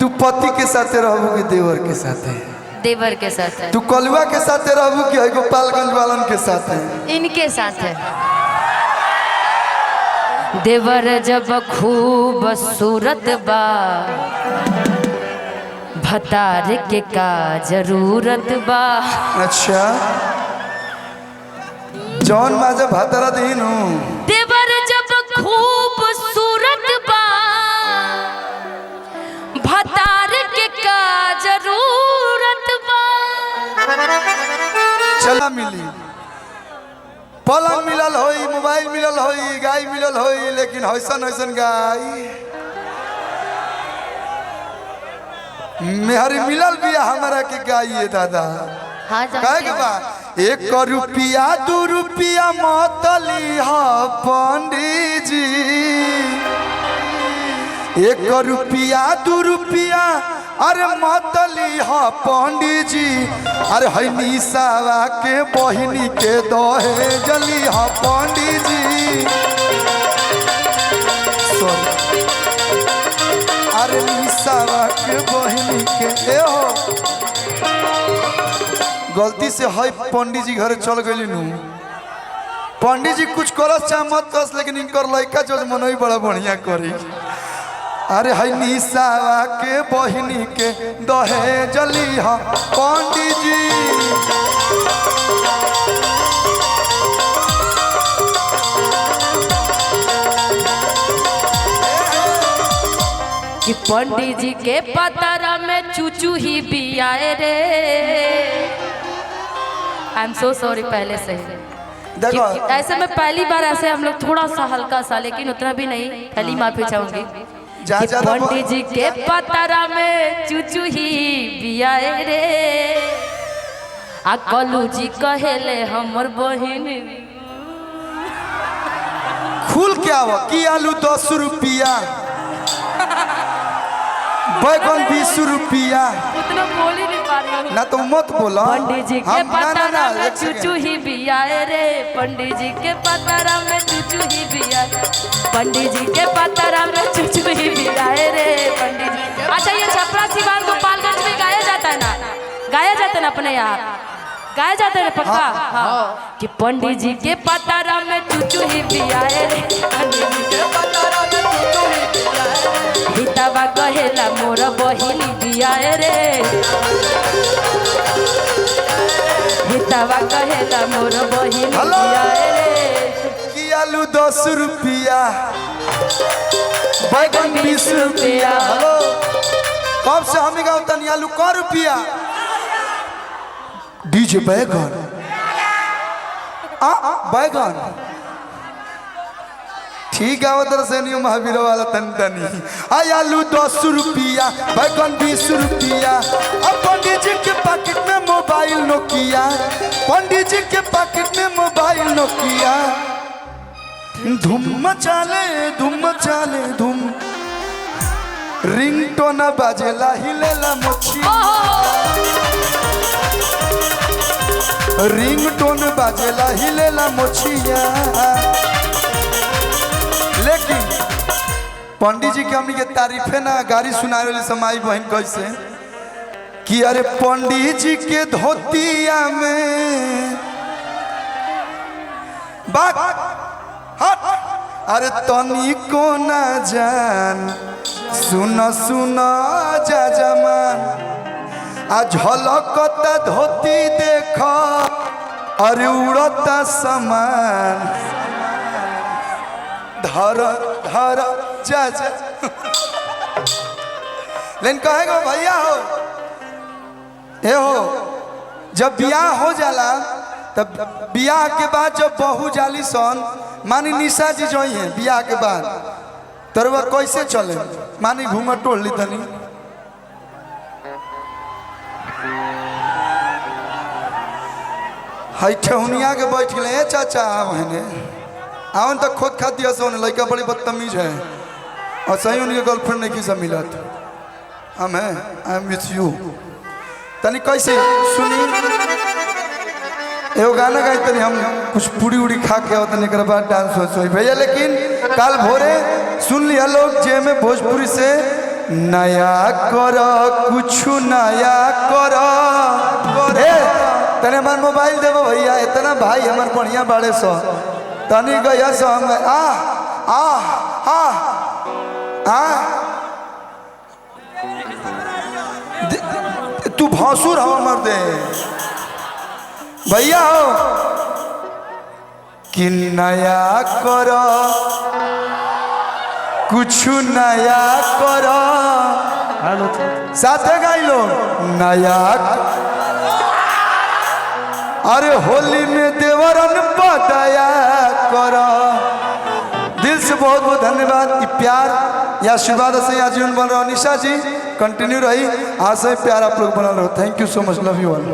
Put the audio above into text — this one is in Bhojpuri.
तू पति के साथे रहबू कि देवर के साथे? देवर के साथ है। तू कलुआ के साथे रहबू कि गोपालगंज वालन के साथे? इनके साथ है। देवर जब खूब सूरत बा भतार के का जरूरत बा। अच्छा जौन माजे भातारा दीनू। देवर जब खूब सूरत बा भतार के का जरूरत बा। चला मिली पलंग मिलल होई, मोबाइल मिलल होई, गाय मिलल होई, लेकिन हौसन हौसन गाय मेहरी मिलल भी हमारा के गाय दादा। हाँ कहे के बा 1 रुपया 2 रुपया मतली हा पंडित जी। 1 रुपया 2 रुपया अरे मतली हा पंडित जी। अरे है निसावा के बहिनी के दहे जली हा पंडित जी। अरे निसावा के बहिनी के हो गलती से है पंडित जी घर चल गई नू। पंडित जी कुछ करस चाहे मत करस, लेकिन इनकर लड़का जो मनोई बड़ा बढ़िया करी। अरे है निसावा के बहिनी के दहे जली हा पंडित जी। कि पंडित जी के पतारा में चूचू ही भी आए रे। आई एम सो सॉरी पहले से। देखो ऐसे में पहली बार ऐसे हम लोग थोड़ा सा हल्का सा, लेकिन उतना भी नहीं, पहली माफी चाहूंगी। पंडित जी के पतारा में चूचू ही भी आए रे। आ कलू जी कहेले हमर बहिन खुल क्या हुआ कि आलू 10 रुपया, बैगन 20 रुपया। उतना बोल ही नहीं पा रही ना तो मत बोला। पंडित जी के पतारा में चूचू ही भी आए रे। पंडित जी के पतारा में चूचू ही भी आए। पंडित जी के पतारा में चूचू ही भी आए रे। पंडित जी। अच्छा ये छपरा सिवान गोपालगंज में गाया जाता है ना, गाया जाता है ना अपने यहाँ, गाया जाता है पक्का। हाँ कि पंडित जी के पतारा में चूचू ही भी आए रे। पंडित जी के पतारा में चूचू ही भी आए। हितावा कहेला मोर बहिनी भी आए रे। हितावा कहेला मोर बहिनी भी आए रे। कि आलू 10 रुपया, बैगन 20 रुपया। हेलो कब से हम गाँव तनी आलू क रुपया डीजे बैगन बैगन ठीक है। उधर से नहीं महावीर वाला तन तनी आई आलू 10 रुपया, बैगन 20 रुपया। अब पंडित जी के पैकेट में मोबाइल नोकिया। पंडित जी के पैकेट में मोबाइल नोकिया। धूम मचाले धूम रिंगटोन बाजेला हिलेला मोछिया। रिंगटोन बाजेला हिलेला मोछिया। लेकिन पंडित जी के हमनी के तारीफे ना गाड़ी सुनाए वाली समाई बहन कैसे कि अरे पंडित जी के धोतिया में बात हट। अरे तनी को ना जान सुन जा जमान आ झलकता धोती देखा अरे उड़ता समान धर जा लेकिन कहेगा भैया हो ए हो जब बियाह हो जाला तब बियाह के बाद जब बहू जाली सन मानी निशा जी जो है बियाह के बाद तरवा कैसे चले मानी घूंघट टोल ली तनी हाई ठेहुनिया के बैठ गए चाचा आवने आवन तक खुद खा दिया सोने लड़का बड़ी बदतमीज है और सही उनके गर्लफ्रेंड नहीं किसा मिलत। हम है आई एम विथ यू तनी कैसे सुनी एगो गाना गाई तनी हम कुछ पूरी उड़ी खा के तनी एक बाद डांस हो भैया। लेकिन कल भोरे सुन लिया लोग जे में भोजपुरी से नया कर कुछ नया कर ए तने हमार मोबाइल देबो भैया इतना भाई हमार बढ़िया बाड़े सो तनी गया संग आ आ आ आ तू भासुर हवा मर दे भैया हो कि नया कर कुछ नया कर साथे गाइलो नया अरे होली में देवरन बदया कर दिल से बहुत बहुत धन्यवाद ये प्यार या आशीर्वाद से यहाँ जीवन बन रहा निशा जी कंटिन्यू रही आज से प्यार आप लोग बना रहो thank you so much love you all